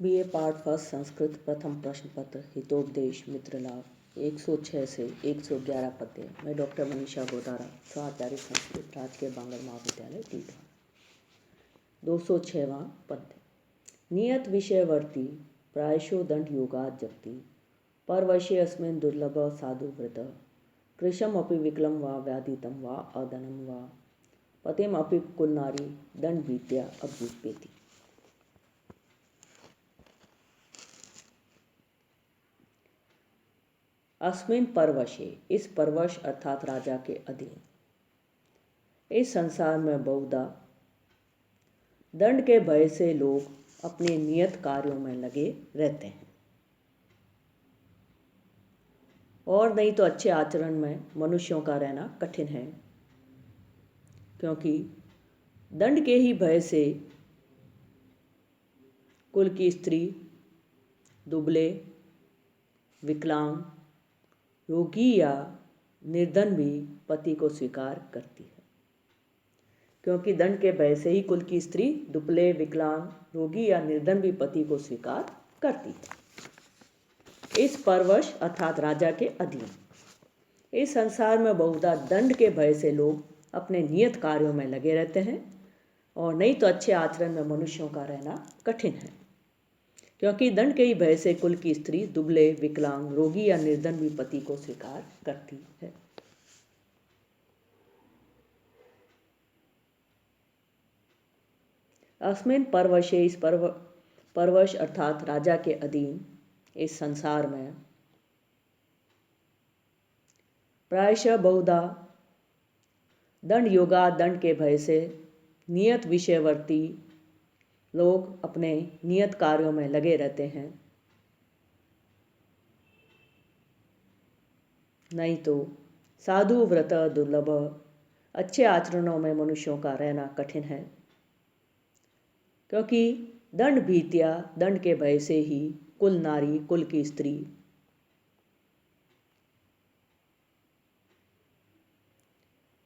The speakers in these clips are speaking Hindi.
बीए पार्ट फर्स्ट संस्कृत प्रथम प्रश्न पत्र हितोपदेश मित्र लाभ 106 से 111 पद्य। मैं डॉक्टर मनीषा गोदारा, स्वाचार्य संस्कृत, राजकीय बांगड़ महाविद्यालय टीटा। 206वां पद्य। नियत विषयवर्ती प्रायशो दंड योगात् जगति परवशे अस्मिन् दुर्लभ साधुव्रत कृशम अपि विकलम वा व्याधितम वा अदनम वा पतिम अपि कुलनारी दंड भीत्या अभ्युपेति। अस्मिन परवशे, इस परवश अर्थात राजा के अधीन, इस संसार में बहुधा दंड के भय से लोग अपने नियत कार्यों में लगे रहते हैं और नहीं तो अच्छे आचरण में मनुष्यों का रहना कठिन है, क्योंकि दंड के ही भय से कुल की स्त्री दुबले, विकलांग, रोगी या निर्धन भी पति को स्वीकार करती है। क्योंकि दंड के भय से ही कुल की स्त्री दुबले, विकलांग, रोगी या निर्धन भी पति को स्वीकार करती है। इस परवश अर्थात राजा के अधीन, इस संसार में बहुधा दंड के भय से लोग अपने नियत कार्यों में लगे रहते हैं और नहीं तो अच्छे आचरण में मनुष्यों का रहना कठिन है, क्योंकि दंड के ही भय से कुल की स्त्री दुबले, विकलांग, रोगी या निर्धन भी पति को स्वीकार करती है। अस्मिन परवशे, इस परवश अर्थात राजा के अधीन, इस संसार में प्रायशः बहुधा दंड योगा, दंड के भय से नियत विषयवर्ती लोग अपने नियत कार्यों में लगे रहते हैं, नहीं तो साधु व्रत दुर्लभ, अच्छे आचरणों में मनुष्यों का रहना कठिन है, क्योंकि दंड भीत्या, दंड के भय से ही कुल नारी, कुल की स्त्री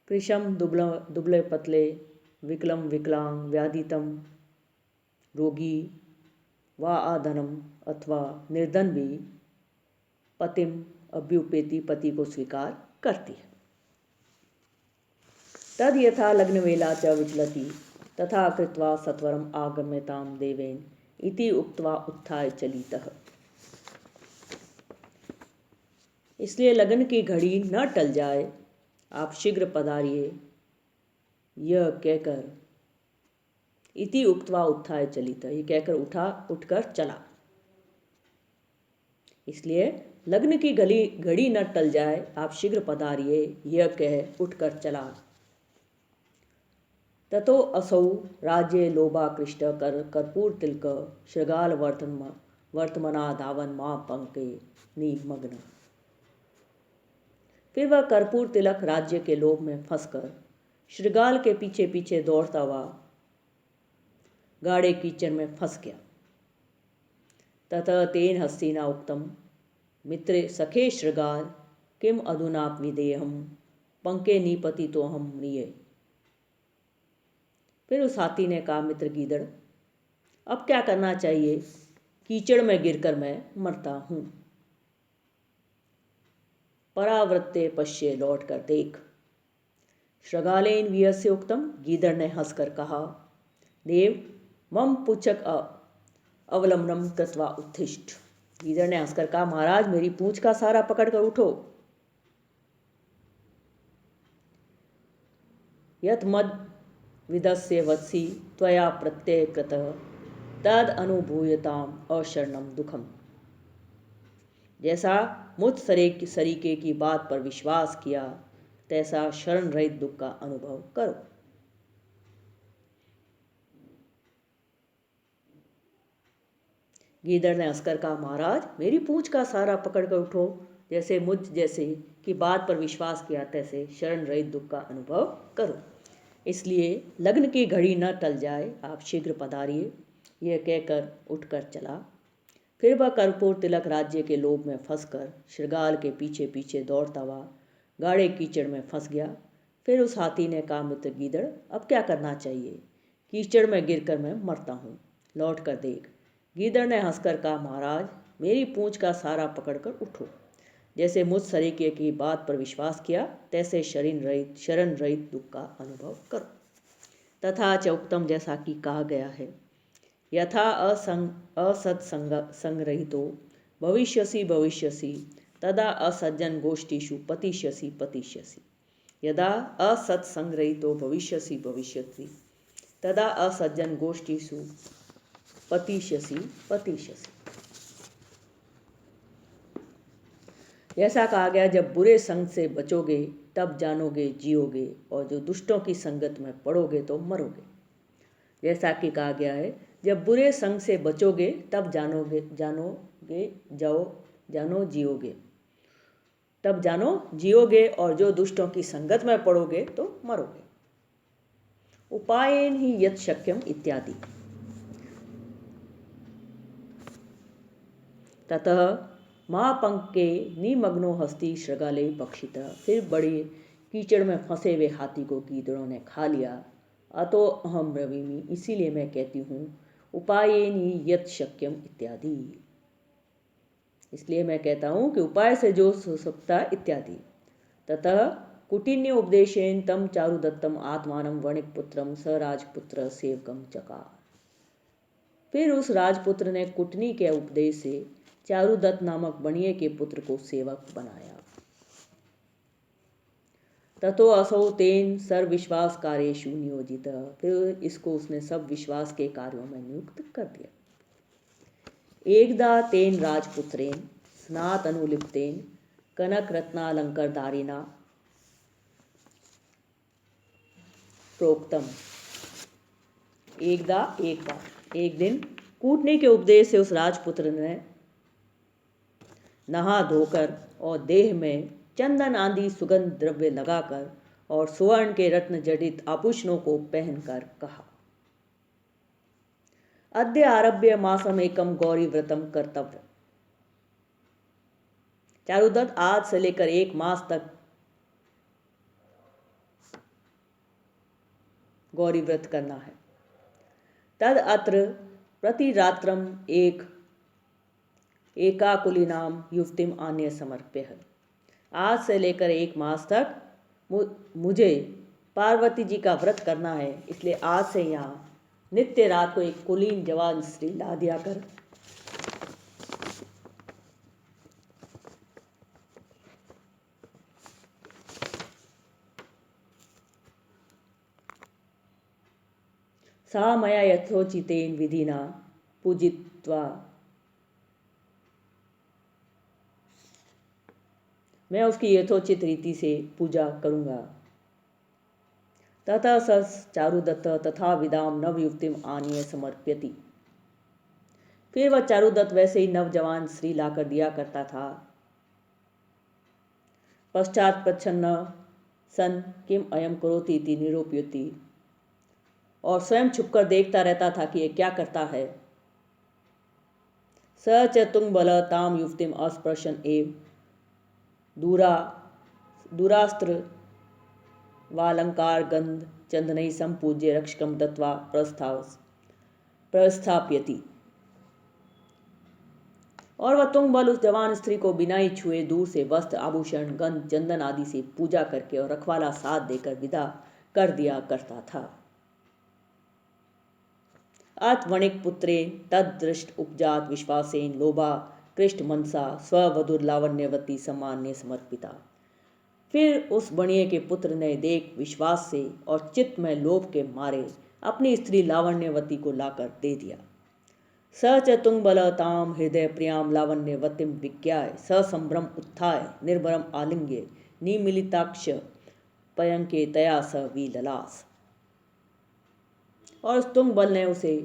कृशम दुबले पतले, विकलम विकलांग, व्याधितम रोगी, वा अधनम अथवा निर्धन भी पतिम अभ्युपेति, पति को स्वीकार करती है। तद यथा लग्न वेला च विचलति तथा कृत्वा सत्वरम आगम्यताम देवेन इति उक्त्वा उत्थाय चलितः। इसलिए लगन की घड़ी न टल जाए, आप शीघ्र पधारिए, यह कहकर इति उक्त्वा उत्थाय चलितः, ये कहकर उठकर चला। इसलिए लग्न की घड़ी न टल जाए, आप शीघ्र पधारिए, यह कह उठकर चला। ततो असौ राज्ये लोभाकृष्ट कर्पूर तिलक श्रृगाल वर्तमना धावन मां पंके निमग्न। फिर वह कर्पूर तिलक राज्य के लोभ में फंसकर श्रृगाल के पीछे पीछे दौड़ता हुआ गाढ़े कीचड़ में फंस गया। ततः तेन हस्तिना उक्तम मित्रे सखे श्रृगाल किम अधुनाप विधेयहम पंके निपति तो हम म्रिये। फिर उस हाथी ने कहा, मित्र गीदड़, अब क्या करना चाहिए? कीचड़ में गिरकर मैं मरता हूं। परावृत्ते पश्ये, लौट कर देख। श्रृगालेन वियस्य उक्तम, गीदड़ ने हंसकर कहा, देव मम पुच्छक अवलंबनम कृत्वा उत्थिष्ठ। गीदड़ ने हंसकर कहा, महाराज मेरी पूंछ का सहारा पकड़कर उठो। यत मद विदस्य वत्सी त्वया प्रत्यय कृतः तद अनुभूयताम अशरणम दुखम। जैसा मुझ सरीके की बात पर विश्वास किया, तैसा शरण रहित दुख का अनुभव करो। गीदड़ ने हंसकर कहा, महाराज मेरी पूंछ का सहारा पकड़कर उठो, जैसे मुझ जैसे की बात पर विश्वास किया, तैसे शरण रहित दुख का अनुभव करो। इसलिए लग्न की घड़ी न टल जाए, आप शीघ्र पधारिए, यह कहकर उठकर चला। फिर वह कर्पूर तिलक राज्य के लोभ में फंसकर श्रृगाल के पीछे पीछे दौड़ता हुआ गाढ़े कीचड़ में फंस गया। फिर उस हाथी ने कहा, मित्र गीदड़, अब क्या करना चाहिए? कीचड़ में गिरकर मैं मरता हूँ, लौट कर देख। गीदड़ ने हंसकर कहा, महाराज मेरी पूंछ का सहारा पकड़कर उठो। जैसे मुझ सरीखे की बात पर विश्वास किया, तैसे शरण रहित दुख का अनुभव करो। तथा च उक्तम, जैसा कि कहा गया है, यथा असत्संगरहितो भविष्यसि भविष्यसि तदा असज्जन गोष्ठीषु पतिष्यसि पतिष्यसि। यदा असत्संगरहितो भविष्यसि भविष्यसि तदा असज्जन गोष्ठीषु पतिष्यसि पतिष्यसि। ऐसा कहा गया, जब बुरे संग से बचोगे तब जानोगे जियोगे, और जो दुष्टों की संगत में पड़ोगे तो मरोगे। जैसा कि कहा गया है, जब बुरे संग से बचोगे तब जानो जियोगे, तब जानो जियोगे, और जो दुष्टों की संगत में पड़ोगे तो मरोगे। उपायेन ही यत् शक्यम इत्यादि। ततः महापंके निमग्नो हस्ती श्रगाले पक्षितः। फिर बड़े कीचड़ में फंसे हुए हाथी को गीदड़ों ने खा लिया। अतो अहम ब्रवीमि, इसीलिए मैं कहती हूँ, उपायेन ही यत् शक्यम इत्यादि। इसलिए मैं कहता हूँ कि उपाय से जो हो सकता इत्यादि। ततः कुटिन्य उपदेशेन तम चारुदत्तम आत्मानं वणिकपुत्रम स राजपुत्र सेवकम चकार। फिर उस राजपुत्र ने कुटनी के उपदेश से चारुदत्त नामक बणिये के पुत्र को सेवक बनाया। ततो असौ तेन सर्व विश्वास कार्येषु नियोजित। फिर इसको उसने सब विश्वास के कार्यों में नियुक्त कर दिया। एकदा तेन राजपुत्रेन स्नात अनुलिप्तेन कनक रत्नालंकारधारिणा प्रोक्तम। एक बार एक दिन कूटनी के उपदेश से उस राजपुत्र ने नहा धोकर और देह में चंदन आदि सुगंध द्रव्य लगाकर और सुवर्ण के रत्न जड़ित आभूषणों को पहनकर कहा, अद्य आरभ्य मासम एकम गौरी व्रतम कर्तव्य। चारुदत्त, आज से लेकर 1 मास तक गौरी व्रत करना है। तद अत्र प्रतिरात्रम एकाकुलिनाम युवतिम आन्य समर्प्य। आज से लेकर 1 मास तक मुझे पार्वती जी का व्रत करना है, इसलिए आज से यहाँ नित्य रात को एक कुलीन जवान स्त्री ला दिया कर सा मया यथोचितेन विधिना पूजित्वा, मैं उसकी यथोचित रीति से पूजा करूंगा। ततः स चारुदत्त तथा विदाम नवयुक्तिम आनीय समर्प्यति। फिर वह चारुदत्त वैसे ही नवजवान स्त्री लाकर दिया करता था। पश्चात प्रच्छन्न सन किम अयम करोति इति निरूपयति, और स्वयं छुपकर देखता रहता था कि ये क्या करता है। स च तुंगबल ताम युवतिम अस्पृशन एव दूरास्त्र वालंकार गंध चंदनई संपूज्य रक्षकम दत्वा प्रस्थाप्यति। और वह तुंगबल उस जवान स्त्री को बिना ही छुए दूर से वस्त्र आभूषण गंध चंदन आदि से पूजा करके और रखवाला साथ देकर विदा कर दिया करता था। अत वणिक पुत्रे तदृष्ट उपजात विश्वासेन लोभा कृष्ट मनसा स्ववधुर लावण्यवती सामान्य समर्पिता। फिर उस बणिये के पुत्र ने देख विश्वास से और चित्त में लोभ के मारे अपनी स्त्री लावण्यवती को लाकर दे दिया। स च तुंगबलताम हृदय प्रियाम लावण्यवतीम विज्ञाय स संभ्रम उत्थाय निर्भरम आलिंग्य निमिलिताक्ष पयंके तया स विललास। और उस तुंगबल ने उसे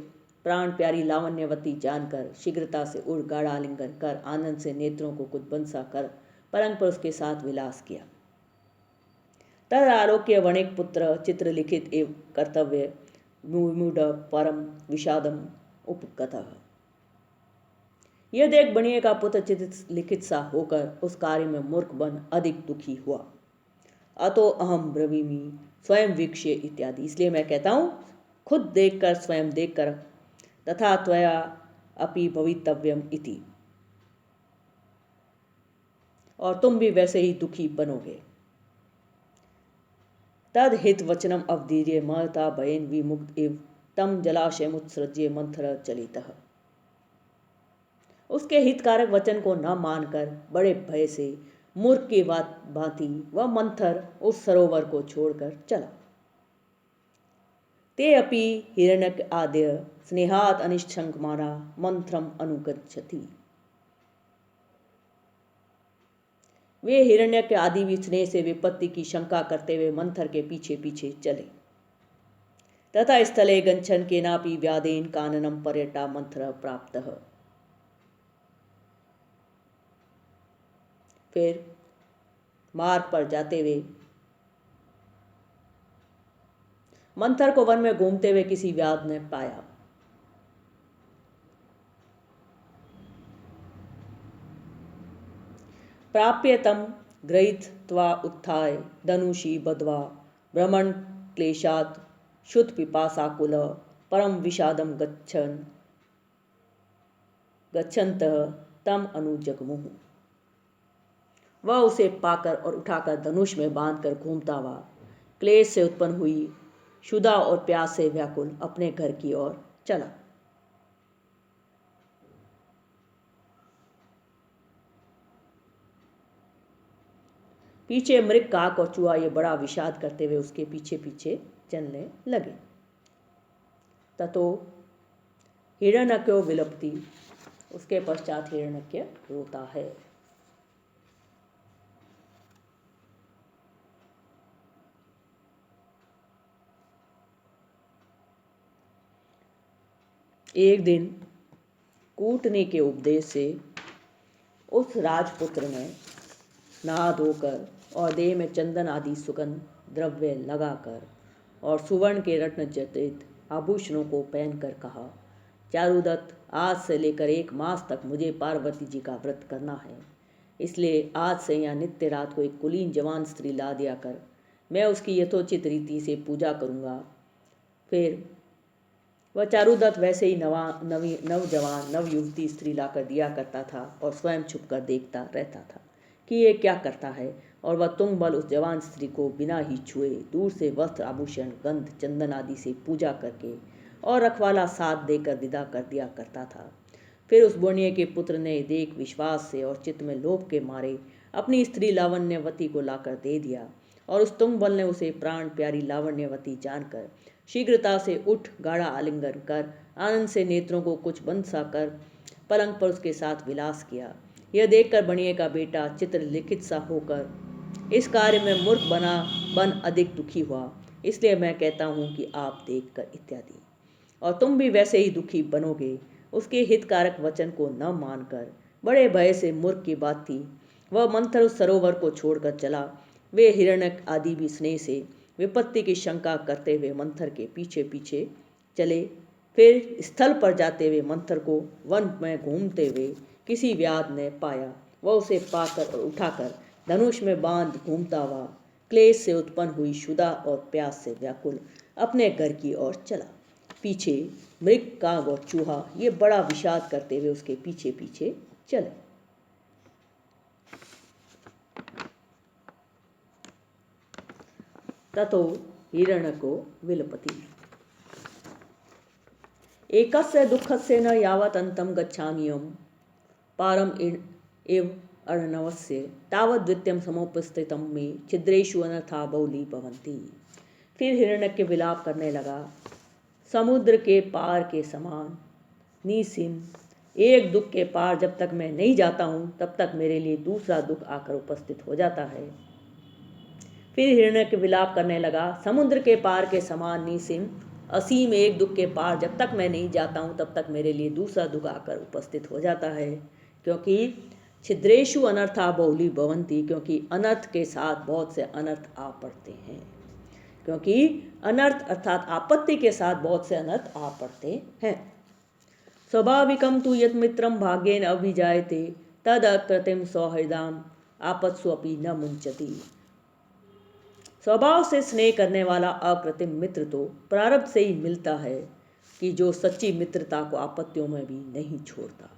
प्राण प्यारी लावण्यवती जानकर शीघ्रता से उड़ गाढ़ा आलिंगन कर आनंद से नेत्रों को कुछ बंसा कर पलंग पर उसके साथ विलास किया। तद आलोक्य वणिक पुत्र चित्र लिखित एवं कर्तव्य विमूढ़ परम विषादम उपगतः। यह देख बणिये का पुत्र चित्र लिखित सा होकर उस कार्य में मूर्ख बन अधिक दुखी हुआ। अतो अहम ब्रवीमि स्वयं वीक्ष्य इत्यादि। इसलिए मैं कहता हूँ, खुद देखकर स्वयं देखकर तथा त्वया अपि भवितव्यम इति, और तुम भी वैसे ही दुखी बनोगे। तद हित वचनम अवधीर्य महता भयेन विमुक्त इव तम जलाशयमुत्सृज्य मंथर चलितः। उसके हितकारक वचन को न मानकर बड़े भय से मूर्ख की भांति वह मंथर उस सरोवर को छोड़कर चला। ते अपि हिरण्यक आद्य स्नेहात अनिश्चंकमाना मंत्रम अनुगच्छति। वे हिरण्यक आदि भी स्नेह से विपत्ति की शंका करते हुए मंथर के पीछे पीछे चले। तथा स्थले गच्छन् केनापि व्यादेन काननम पर्यटा मंथर प्राप्तः। फिर मार्ग पर जाते हुए मंथर को वन में घूमते हुए किसी व्याध ने पाया। प्राप्य तम गृहीत्वा उत्थाय धनुषी बद्ध्वा भ्रमण क्लेशात् शुद्ध पिपासाकुल परम विषादम गच्छन्तः तम अनुजग्मुः। वह उसे पाकर और उठाकर धनुष में बांधकर घूमता हुआ क्लेश से उत्पन्न हुई क्षुधा और प्यास से व्याकुल अपने घर की ओर चला। पीछे मृग, काक और चूहा ये बड़ा विषाद करते हुए उसके पीछे पीछे चलने लगे। ततो हिरण्यक्यो विलपति, उसके पश्चात हिरण्यक्य रोता है। एक दिन कूटनी के उपदेश से उस राजपुत्र ने नहा धोकर और देह में चंदन आदि सुगंध द्रव्य लगाकर और सुवर्ण के रत्न जटित आभूषणों को पहनकर कहा, चारुदत्त, आज से लेकर 1 मास तक मुझे पार्वती जी का व्रत करना है। इसलिए आज से यहाँ नित्य रात को एक कुलीन जवान स्त्री ला दिया कर मैं उसकी यथोचित रीति से पूजा करूँगा। फिर वह चारुदत्त वैसे ही नवजवान नवयुवती स्त्री लाकर दिया करता था और स्वयं छुपकर देखता रहता था कि ये क्या करता है, और वह तुंग बल उस जवान स्त्री को बिना ही छुए दूर से वस्त्र आभूषण गंध चंदन आदि से पूजा करके और रखवाला साथ देकर विदा कर दिया करता था। फिर उस बोनिये के पुत्र ने देख विश्वास से और चित्त में लोभ के मारे अपनी स्त्री लावण्यवती को लाकर दे दिया, और उस तुंग बल ने उसे प्राण प्यारी लावण्यवती जानकर शीघ्रता से उठ गाढ़ा आलिंगन कर आनंद से नेत्रों को कुछ बंद सा कर पलंग पर उसके साथ विलास किया। यह देखकर बनिए का बेटा चित्र लिखित सा होकर इस कार्य में मूर्ख बन अधिक दुखी हुआ। इसलिए मैं कहता हूँ कि आप देखकर इत्यादि, और तुम भी वैसे ही दुखी बनोगे। उसके हितकारक वचन को न मानकर बड़े भय से मूर्ख की बात थी वह मंथर उस सरोवर को छोड़कर चला। वे हिरण्यक आदि भी स्नेह से विपत्ति की शंका करते हुए मंथर के पीछे पीछे चले। फिर स्थल पर जाते हुए मंथर को वन में घूमते हुए किसी व्याध ने पाया। वह उसे पाकर और उठाकर धनुष में बांध घूमता हुआ क्लेश से उत्पन्न हुई क्षुधा और प्यास से व्याकुल अपने घर की ओर चला। पीछे मृग, काग और चूहा ये बड़ा विषाद करते हुए उसके पीछे पीछे चले। ततो हिरण्यको विलपति, एकस्य दुःखस्य न यावत् अन्तं गच्छाम्यहं पारम इव अर्णवस्य तावत् द्वितीयं समुपस्थितं मे छिद्रेषु अनर्था बहुली भवन्ति। फिर हिरण्यक्य विलाप करने लगा, समुद्र के पार के समान निसीम एक दुख के पार जब तक मैं नहीं जाता हूँ तब तक मेरे लिए दूसरा दुख आकर उपस्थित हो जाता है। फिर हिरण्यक्य विलाप करने लगा, समुद्र के पार के समान निसीम असीम एक दुख के पार जब तक मैं नहीं जाता हूँ तब तक मेरे लिए दूसरा दुख आकर उपस्थित हो जाता है। क्योंकि छिद्रेषु अनर्था बहुली भवन्ति, क्योंकि अनर्थ के साथ बहुत से अनर्थ आ पड़ते हैं। क्योंकि अनर्थ अर्थात आपत्ति के साथ बहुत से अनर्थ आ पड़ते हैं। स्वाभाविकम तु यत् मित्रम भाग्येन अभिजायते तद अकृतिम सौहृदाम आपत्सु अपि न मुंचति। स्वभाव से स्नेह करने वाला अकृत्रिम मित्र तो प्रारब्ध से ही मिलता है, कि जो सच्ची मित्रता को आपत्तियों में भी नहीं छोड़ता।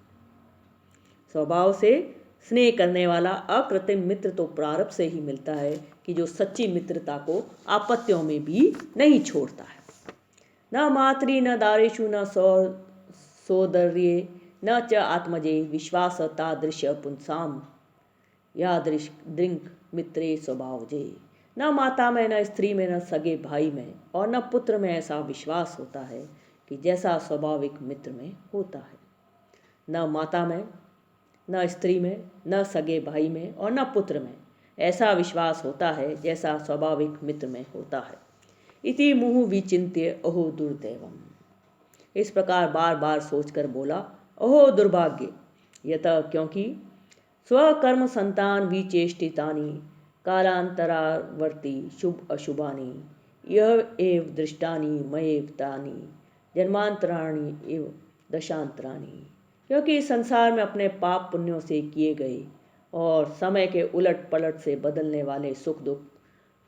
स्वभाव से स्नेह करने वाला अकृत्रिम मित्र तो प्रारब्ध से ही मिलता है कि जो सच्ची मित्रता को आपत्तियों में भी नहीं छोड़ता है। न मातृ न दारेषु न सोदर्ये न च आत्मजे विश्वास तादृश पुंसाम यादृङ् मित्रे स्वभावजे। न माता में, न स्त्री में, न सगे भाई में और न पुत्र में ऐसा विश्वास होता है कि जैसा स्वाभाविक मित्र में होता है। न माता में, न स्त्री में, न सगे भाई में और न पुत्र में ऐसा विश्वास होता है जैसा स्वाभाविक मित्र में होता है। इति मुहुः विचिन्त्य अहो दुर्दैवम्। इस प्रकार बार बार सोचकर बोला, अहो दुर्भाग्य। यतः क्योंकि स्वकर्म संतान विचेष्टितानि कालांतरावर्ती शुभ अशुभानि यह एव दृष्टानि मयेव तानि जन्मांतराणि एव दशांतराणि। क्योंकि संसार में अपने पाप पुण्यों से किए गए और समय के उलट पलट से बदलने वाले सुख दुख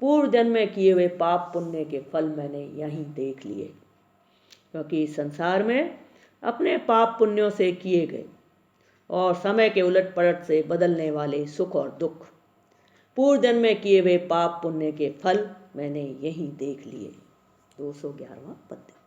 पूर्व जन्म में किए हुए पाप पुण्य के फल मैंने यहीं देख लिए। क्योंकि संसार में अपने पाप पुण्यों से किए गए और समय के उलट पलट से बदलने वाले सुख और दुख पूर्व जन्म में किए हुए पाप पुण्य के फल मैंने यहीं देख लिए। 211वां पद्य।